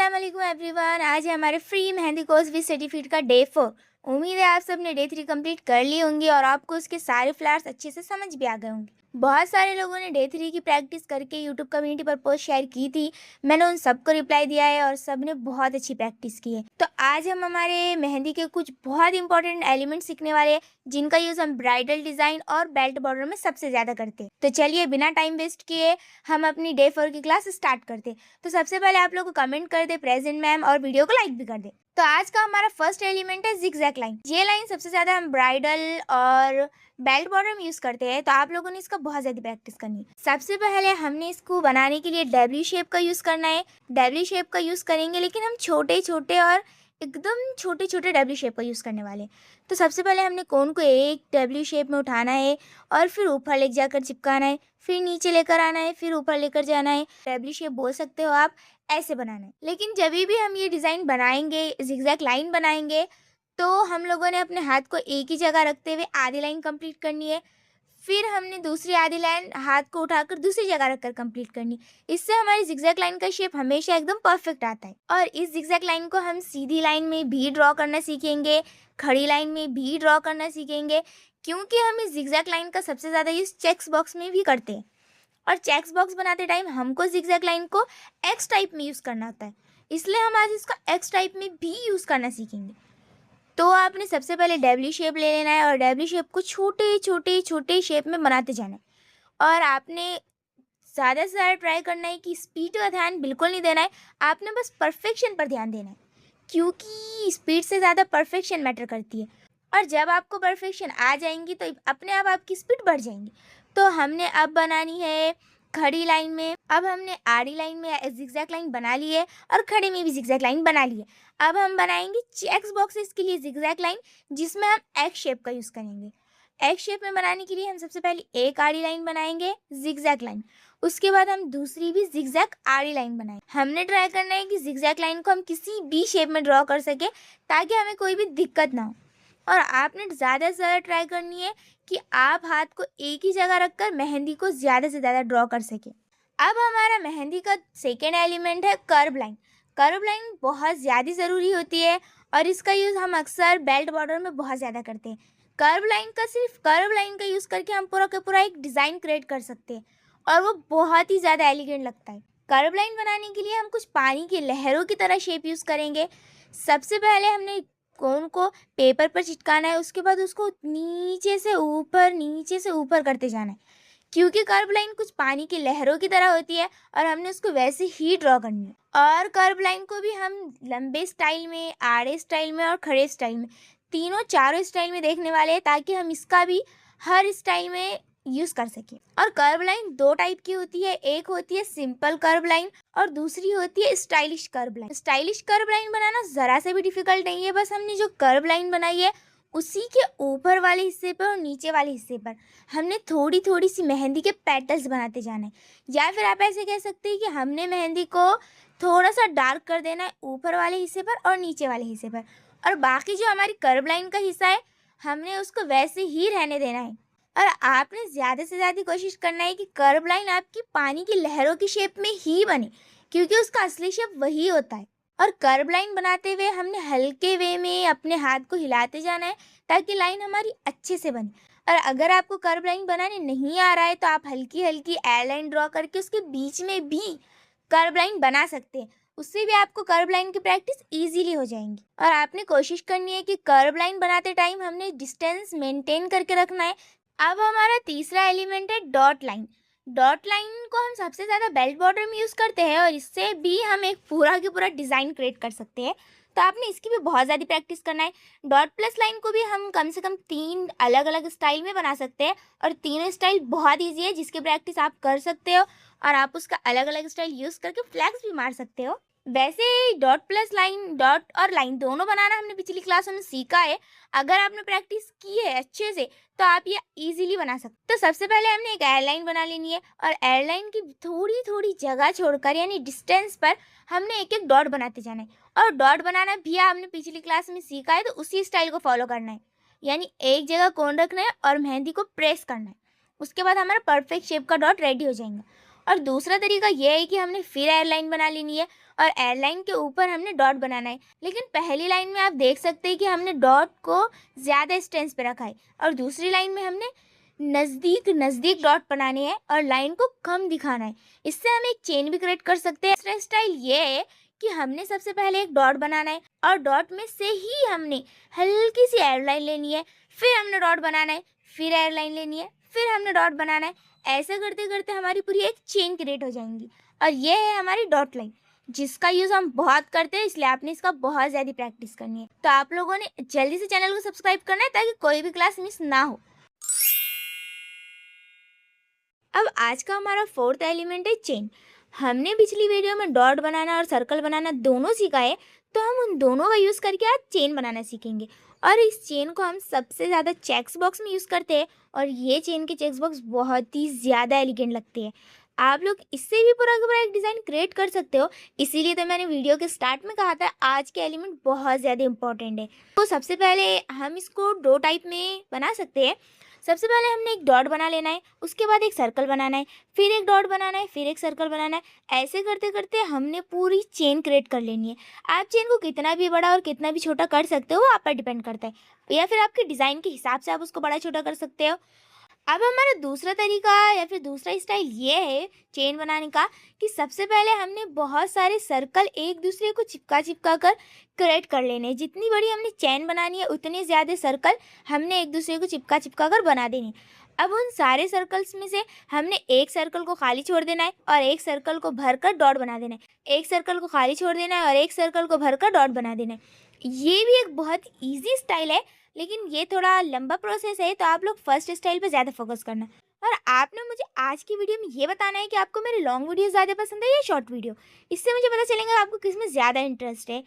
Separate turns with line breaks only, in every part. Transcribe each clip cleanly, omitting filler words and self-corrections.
अस्सलाम वालेकुम एवरीवन। आज है हमारे free mehndi course with certificate का डे 4। उम्मीद है आप सबने डे 3 कंप्लीट कर ली होंगी और आपको उसके सारे फ्लावर्स अच्छे से समझ भी आ गए होंगे। बहुत सारे लोगों ने डे 3 की प्रैक्टिस करके यूट्यूब कम्युनिटी पर पोस्ट शेयर की थी। मैंने उन सबको रिप्लाई दिया है और सब ने बहुत अच्छी प्रैक्टिस की है। तो आज हम हमारे मेहंदी के कुछ बहुत इंपॉर्टेंट एलिमेंट सीखने वाले हैं जिनका यूज हम ब्राइडल डिजाइन और बेल्ट बॉर्डर में सबसे ज्यादा करते हैं। तो चलिए बिना टाइम वेस्ट किए हम अपनी डे 4 की क्लास स्टार्ट करते हैं। तो सबसे पहले आप लोग को कमेंट कर दे प्रेजेंट मैम और वीडियो को लाइक भी कर दे। तो आज का हमारा फर्स्ट एलिमेंट है जिगजैग लाइन। ये लाइन सबसे ज्यादा हम ब्राइडल और बेल्ट बॉर्डर में यूज करते हैं, तो आप लोगों ने इसका बहुत ज्यादा प्रैक्टिस करनी है। सबसे पहले हमने इसको बनाने के लिए डब्ल्यू शेप का यूज करना है। डब्ल्यू शेप का यूज करेंगे लेकिन हम छोटे छोटे और एकदम छोटे छोटे डब्ल्यू शेप का यूज करने वाले हैं। तो सबसे पहले हमने कोन को एक डब्ल्यू शेप में उठाना है और फिर ऊपर ले जाकर चिपकाना है, फिर नीचे लेकर आना है, फिर ऊपर लेकर जाना है। डब्ल्यू शेप बोल सकते हो आप, ऐसे बनाना है। लेकिन जब भी हम ये डिज़ाइन बनाएंगे, जिगजैग लाइन बनाएंगे, तो हम लोगों ने अपने हाथ को एक ही जगह रखते हुए आधी लाइन कंप्लीट करनी है। फिर हमने दूसरी आधी लाइन हाथ को उठाकर दूसरी जगह रखकर कंप्लीट करनी। इससे हमारी जिगजैग लाइन का शेप हमेशा एकदम परफेक्ट आता है। और इस जिगजैग लाइन को हम सीधी लाइन में भी ड्रॉ करना सीखेंगे, खड़ी लाइन में भी ड्रॉ करना सीखेंगे, क्योंकि हम इस जिगजैग लाइन का सबसे ज़्यादा यूज चेक्स बॉक्स में भी करते हैं। और चेक्स बॉक्स बनाते टाइम हमको जिगजैग लाइन को एक्स टाइप में यूज़ करना होता है, इसलिए हम आज इसका एक्स टाइप में भी यूज़ करना सीखेंगे। तो आपने सबसे पहले डब्ल्यू शेप ले लेना है और डब्ल्यू शेप को छोटे छोटे छोटे शेप में बनाते जाना है। और आपने ज़्यादा से ज़्यादा ट्राई करना है कि स्पीड का ध्यान बिल्कुल नहीं देना है, आपने बस परफेक्शन पर ध्यान देना है, क्योंकि स्पीड से ज़्यादा परफेक्शन मैटर करती है। और जब आपको परफेक्शन आ जाएंगी तो अपने आप आपकी स्पीड बढ़ जाएंगी। तो हमने अब बनानी है खड़ी लाइन में। अब हमने आड़ी लाइन में जिगजैग लाइन बना ली है और खड़े में भी जिगजैग लाइन बना ली है। अब हम बनाएंगे चेक्स बॉक्सेस के लिए जिगजैग लाइन, जिसमें हम एक्स शेप का यूज़ करेंगे। एक्स शेप में बनाने के लिए हम सबसे पहले एक आड़ी लाइन बनाएंगे, जिगजैग लाइन। उसके बाद हम दूसरी भी जिगजैग आड़ी लाइन बनाएंगे। हमने ट्राई करना है कि जिगजैग लाइन को हम किसी भी शेप में ड्रॉ कर सके ताकि हमें कोई भी दिक्कत ना हो। और आपने ज़्यादा से ज़्यादा ट्राई करनी है कि आप हाथ को एक ही जगह रखकर मेहंदी को ज़्यादा से ज़्यादा ड्रॉ कर सकें। अब हमारा मेहंदी का सेकेंड एलिमेंट है कर्व लाइन। कर्व लाइन बहुत ज़्यादा ज़रूरी होती है और इसका यूज़ हम अक्सर बेल्ट बॉर्डर में बहुत ज़्यादा करते हैं। कर्व लाइन का सिर्फ कर्व लाइन का यूज़ करके हम पूरा का पूरा एक डिज़ाइन क्रिएट कर सकते हैं और वो बहुत ही ज़्यादा एलिगेंट लगता है। कर्व लाइन बनाने के लिए हम कुछ पानी की लहरों की तरह शेप यूज़ करेंगे। सबसे पहले हमने कोन को पेपर पर चिटकाना है, उसके बाद उसको नीचे से ऊपर करते जाना है, क्योंकि कर्व लाइन कुछ पानी की लहरों की तरह होती है और हमने उसको वैसे ही ड्रॉ करनी है। और कर्व लाइन को भी हम लंबे स्टाइल में, आड़े स्टाइल में और खड़े स्टाइल में, तीनों चारों स्टाइल में देखने वाले हैं ताकि हम इसका भी हर स्टाइल में यूज़ कर सकें। और कर्व लाइन दो टाइप की होती है, एक होती है सिंपल कर्व लाइन और दूसरी होती है stylish curve line. Stylish curve line बनाना ज़रा से भी डिफिकल्ट नहीं है, बस हमने जो कर्व लाइन बनाई है उसी के ऊपर वाले हिस्से पर और नीचे वाले हिस्से पर हमने थोड़ी थोड़ी सी मेहंदी के पेटल्स बनाते जाना है। या फिर आप ऐसे कह सकते हैं कि हमने मेहंदी को थोड़ा सा डार्क कर देना है ऊपर वाले हिस्से पर और नीचे वाले हिस्से पर, और बाकी जो हमारी कर्व लाइन का हिस्सा है हमने उसको वैसे ही रहने देना है। और आपने ज़्यादा से ज़्यादा कोशिश करना है कि कर्व लाइन आपकी पानी की लहरों की शेप में ही बने, क्योंकि उसका असली शेप वही होता है। और कर्व लाइन बनाते हुए हमने हल्के वे में अपने हाथ को हिलाते जाना है ताकि लाइन हमारी अच्छे से बने। और अगर आपको कर्व लाइन बनाने नहीं आ रहा है तो आप हल्की हल्की एयर लाइन ड्रॉ करके उसके बीच में भी कर्व लाइन बना सकते हैं, उससे भी आपको कर्व लाइन की प्रैक्टिस इजीली हो जाएंगी। और आपने कोशिश करनी है कि कर्व लाइन बनाते टाइम हमने डिस्टेंस मेंटेन करके रखना है। अब हमारा तीसरा एलिमेंट है डॉट लाइन। डॉट लाइन को हम सबसे ज़्यादा बेल्ट बॉर्डर में यूज़ करते हैं और इससे भी हम एक पूरा के पूरा डिज़ाइन क्रिएट कर सकते हैं, तो आपने इसकी भी बहुत ज़्यादा प्रैक्टिस करना है। डॉट प्लस लाइन को भी हम कम से कम 3 अलग अलग स्टाइल में बना सकते हैं और तीनों स्टाइल बहुत ईजी है जिसकी प्रैक्टिस आप कर सकते हो और आप उसका अलग अलग स्टाइल यूज़ करके फ्लैग्स भी मार सकते हो। वैसे डॉट प्लस लाइन, डॉट और लाइन दोनों बनाना हमने पिछली क्लासों में सीखा है। अगर आपने प्रैक्टिस की है अच्छे से तो आप ये इजीली बना सकते। तो सबसे पहले हमने एक एयरलाइन बना लेनी है और एयरलाइन की थोड़ी थोड़ी जगह छोड़कर यानी डिस्टेंस पर हमने एक एक डॉट बनाते जाना है। और डॉट बनाना भी आपने पिछली क्लास में सीखा है, तो उसी स्टाइल को फॉलो करना है, यानी एक जगह कोन रखना है और मेहंदी को प्रेस करना है। उसके बाद हमारा परफेक्ट शेप का डॉट रेडी हो जाएगा। और दूसरा तरीका ये है कि हमने फिर एयरलाइन बना लेनी है और एयरलाइन के ऊपर हमने डॉट बनाना है। लेकिन पहली लाइन में आप देख सकते हैं कि हमने डॉट को ज़्यादा डिस्टेंस पे रखा है और दूसरी लाइन में हमने नज़दीक नज़दीक डॉट बनाने हैं और लाइन को कम दिखाना है। इससे हम एक चेन भी क्रिएट कर सकते हैं। दूसरा स्टाइल ये है कि हमने सबसे पहले एक डॉट बनाना है और डॉट में से ही हमने हल्की सी एयरलाइन लेनी है, फिर हमने डॉट बनाना है, फिर एयरलाइन लेनी है, फिर हमने डॉट बनाना है। ऐसा करते करते हमारी पूरी एक चेन क्रिएट हो जाएंगी और ये है हमारी डॉट लाइन, जिसका यूज़ हम बहुत करते हैं, इसलिए आपने इसका बहुत ज़्यादा प्रैक्टिस करनी है। तो आप लोगों ने जल्दी से चैनल को सब्सक्राइब करना है ताकि कोई भी क्लास मिस ना हो। अब आज का हमारा फोर्थ एलिमेंट है चेन। हमने पिछली वीडियो में डॉट बनाना और सर्कल बनाना दोनों सीखा है, तो हम उन दोनों का यूज़ करके आज चेन बनाना सीखेंगे। और इस चेन को हम सबसे ज़्यादा चेक्स बॉक्स में यूज़ करते हैं और ये चेन के चेक्स बॉक्स बहुत ही ज़्यादा एलिगेंट लगते हैं। आप लोग इससे भी पूरा का पूरा एक डिज़ाइन क्रिएट कर सकते हो। इसीलिए तो मैंने वीडियो के स्टार्ट में कहा था आज के एलिमेंट बहुत ज़्यादा इंपॉर्टेंट है। तो सबसे पहले हम इसको दो टाइप में बना सकते हैं। सबसे पहले हमने एक डॉट बना लेना है, उसके बाद एक सर्कल बनाना है, फिर एक डॉट बनाना है, फिर एक सर्कल बनाना है। ऐसे करते करते हमने पूरी चेन क्रिएट कर लेनी है। आप चेन को कितना भी बड़ा और कितना भी छोटा कर सकते हो, वो आप पर डिपेंड करता है, या फिर आपके डिज़ाइन के हिसाब से आप उसको बड़ा छोटा कर सकते हो। अब हमारा दूसरा तरीका या फिर दूसरा स्टाइल ये है चेन बनाने का कि सबसे पहले हमने बहुत सारे सर्कल एक दूसरे को चिपका चिपका कर क्रिएट कर लेने हैं। जितनी बड़ी हमने चेन बनानी है उतने ज़्यादा सर्कल हमने एक दूसरे को चिपका चिपका कर बना देने। अब उन सारे सर्कल्स में से हमने एक सर्कल को खाली छोड़ देना है और एक सर्कल को भरकर डॉट बना देना है। एक सर्कल को खाली छोड़ देना है और एक सर्कल को भरकर डॉट बना देना है। ये भी एक बहुत ईजी स्टाइल है, लेकिन ये थोड़ा लंबा प्रोसेस है, तो आप लोग फर्स्ट स्टाइल पे ज़्यादा फोकस करना। और आपने मुझे आज की वीडियो में ये बताना है कि आपको मेरे लॉन्ग वीडियो ज़्यादा पसंद है या शॉर्ट वीडियो। इससे मुझे पता चलेगा आपको किस में ज़्यादा इंटरेस्ट है।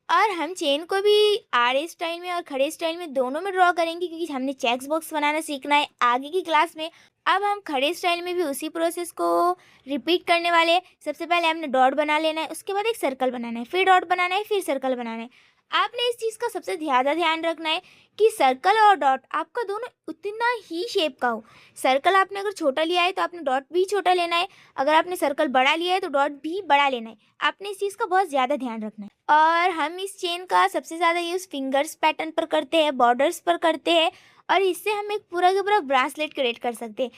और हम चेन को भी आड़े स्टाइल में और खड़े स्टाइल में दोनों में ड्रॉ करेंगे, क्योंकि हमने चेक्स बॉक्स बनाना सीखना है आगे की क्लास में। अब हम खड़े स्टाइल में भी उसी प्रोसेस को रिपीट करने वाले हैं। सबसे पहले हमने डॉट बना लेना है, उसके बाद एक सर्कल बनाना है, फिर डॉट बनाना है, फिर सर्कल बनाना है। आपने इस चीज़ का सबसे ज़्यादा ध्यान रखना है कि सर्कल और डॉट आपका दोनों उतना ही शेप का हो। सर्कल आपने अगर छोटा लिया है तो आपने डॉट भी छोटा लेना है, अगर आपने सर्कल बड़ा लिया है तो डॉट भी बड़ा लेना है। आपने इस चीज़ का बहुत ज़्यादा ध्यान रखना है। और हम इस चेन का सबसे ज़्यादा यूज़ फिंगर्स पैटर्न पर करते हैं, बॉर्डर्स पर करते हैं, और इससे हम एक पूरा का पूरा ब्रासलेट क्रिएट कर सकते हैं।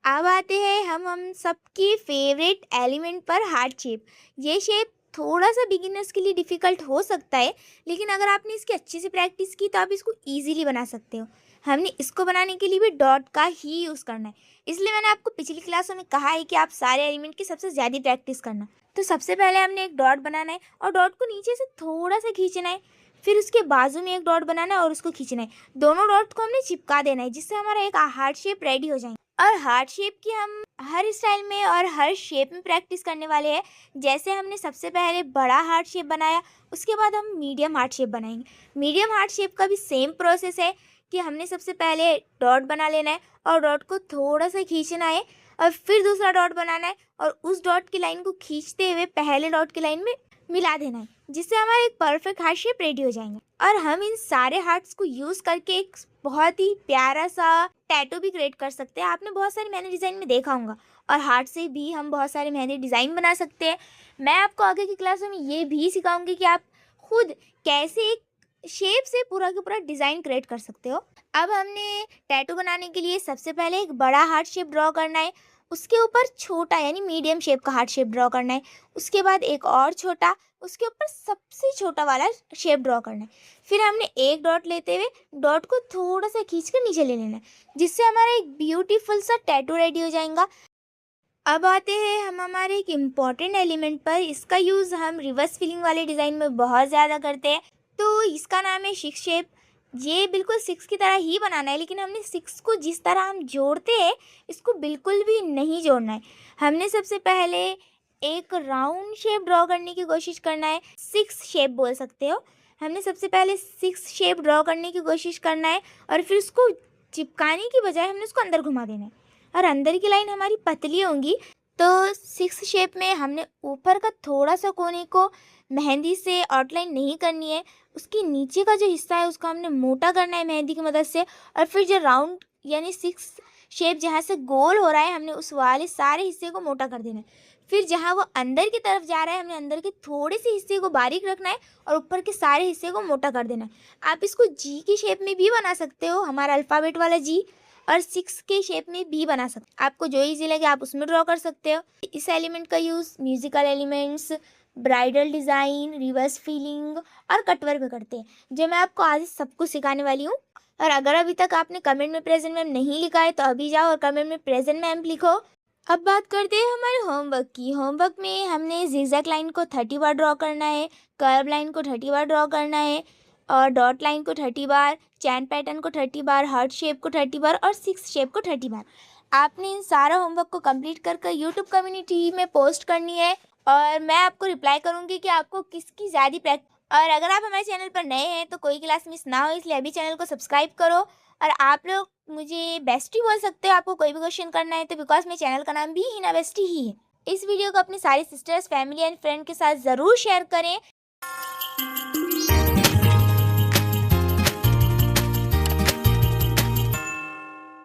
अब आते हैं हम सबकी फेवरेट एलिमेंट पर, हार्ट शेप। ये शेप थोड़ा सा बिगिनर्स के लिए डिफ़िकल्ट हो सकता है, लेकिन अगर आपने इसकी अच्छे से प्रैक्टिस की तो आप इसको इजीली बना सकते हो। हमने इसको बनाने के लिए भी डॉट का ही यूज़ करना है, इसलिए मैंने आपको पिछली क्लासों में कहा है कि आप सारे एलिमेंट की सबसे ज़्यादा प्रैक्टिस करना। तो सबसे पहले हमने एक डॉट बनाना है और डॉट को नीचे से थोड़ा सा खींचना है, फिर उसके बाजू में एक डॉट बनाना है और उसको खींचना है। दोनों डॉट को हमने चिपका देना है, जिससे हमारा एक हार्ट शेप रेडी हो जाएगा। और हार्ट शेप की हम हर स्टाइल में और हर शेप में प्रैक्टिस करने वाले हैं। जैसे हमने सबसे पहले बड़ा हार्ट शेप बनाया, उसके बाद हम मीडियम हार्ट शेप बनाएंगे। मीडियम हार्ट शेप का भी सेम प्रोसेस है कि हमने सबसे पहले डॉट बना लेना है और डॉट को थोड़ा सा खींचना है और फिर दूसरा डॉट बनाना है और उस डॉट की लाइन को खींचते हुए पहले डॉट की लाइन में मिला देना है, जिससे हमारा एक परफेक्ट हार्ट शेप रेडी हो जाएंगे। और हम इन सारे हार्ट्स को यूज़ करके एक बहुत ही प्यारा सा टैटू भी क्रिएट कर सकते हैं। आपने बहुत सारे मेहंदी डिज़ाइन में देखा होगा, और हार्ट से भी हम बहुत सारे मेहंदी डिज़ाइन बना सकते हैं। मैं आपको आगे की क्लासों में ये भी सिखाऊंगी कि आप खुद कैसे एक शेप से पूरा का पूरा डिज़ाइन क्रिएट कर सकते हो। अब हमने टैटू बनाने के लिए सबसे पहले एक बड़ा हार्ट शेप ड्रॉ करना है, उसके ऊपर छोटा यानी मीडियम शेप का हार्ट शेप ड्रॉ करना है, उसके बाद एक और छोटा, उसके ऊपर सबसे छोटा वाला शेप ड्रॉ करना है। फिर हमने एक डॉट लेते हुए डॉट को थोड़ा सा खींच कर नीचे ले लेना है, जिससे हमारा एक ब्यूटीफुल सा टैटू रेडी हो जाएगा। अब आते हैं हम हमारे एक इम्पॉर्टेंट एलिमेंट पर। इसका यूज़ हम रिवर्स फिलिंग वाले डिज़ाइन में बहुत ज़्यादा करते हैं, तो इसका नाम है सिक्स शेप। ये बिल्कुल सिक्स की तरह ही बनाना है, लेकिन हमने सिक्स को जिस तरह हम जोड़ते हैं इसको बिल्कुल भी नहीं जोड़ना है। हमने सबसे पहले एक राउंड शेप ड्रॉ करने की कोशिश करना है, सिक्स शेप बोल सकते हो। हमने सबसे पहले सिक्स शेप ड्रॉ करने की कोशिश करना है और फिर उसको चिपकाने की बजाय हमने उसको अंदर घुमा देना है, और अंदर की लाइन हमारी पतली होंगी। तो सिक्स शेप में हमने ऊपर का थोड़ा सा कोने को मेहंदी से आउटलाइन नहीं करनी है, उसके नीचे का जो हिस्सा है उसको हमने मोटा करना है मेहंदी की मदद से, और फिर जो राउंड यानी सिक्स शेप जहाँ से गोल हो रहा है हमने उस वाले सारे हिस्से को मोटा कर देना है। फिर जहाँ वो अंदर की तरफ जा रहा है हमने अंदर के थोड़े से हिस्से को बारीक रखना है और ऊपर के सारे हिस्से को मोटा कर देना है। आप इसको जी की शेप में भी बना सकते हो, हमारा अल्फ़ाबेट वाला जी, और 6 के शेप में भी बना सकते हो। आपको जो ईज़ी लगे आप उसमें ड्रॉ कर सकते हो। इस एलिमेंट का use musical elements, bridal design, reverse filling और कटवर्क में करते हैं, जो मैं आपको आज सब कुछ सिखाने वाली हूँ। और अगर अभी तक आपने कमेंट में प्रेजेंट मैम नहीं लिखा है तो अभी जाओ और कमेंट में प्रेजेंट मैम लिखो। अब बात करते हैं हमारे होमवर्क की। होमवर्क में हमने जिगजैग लाइन को 30 बार ड्रॉ करना है, कर्व लाइन को 30 बार ड्रॉ करना है, और डॉट लाइन को 30 बार, चैन पैटर्न को 30 बार, हार्ट शेप को 30 बार और 6 शेप को 30 बार। आपने इन सारा होमवर्क को कंप्लीट कर यूट्यूब कम्युनिटी में पोस्ट करनी है और मैं आपको रिप्लाई करूँगी कि आपको किसकी ज़्यादा प्रैक्टिस। और अगर आप हमारे चैनल पर नए हैं तो कोई क्लास मिस ना हो, इसलिए अभी चैनल को सब्सक्राइब करो। और आप लोग मुझे बेस्टी बोल सकते हो, आपको कोई भी क्वेश्चन करना है तो, बिकॉज मेरे चैनल का नाम भी हिना बेस्टी ही है। इस वीडियो को अपनी सारी सिस्टर्स, फैमिली एंड फ्रेंड के साथ ज़रूर शेयर करें।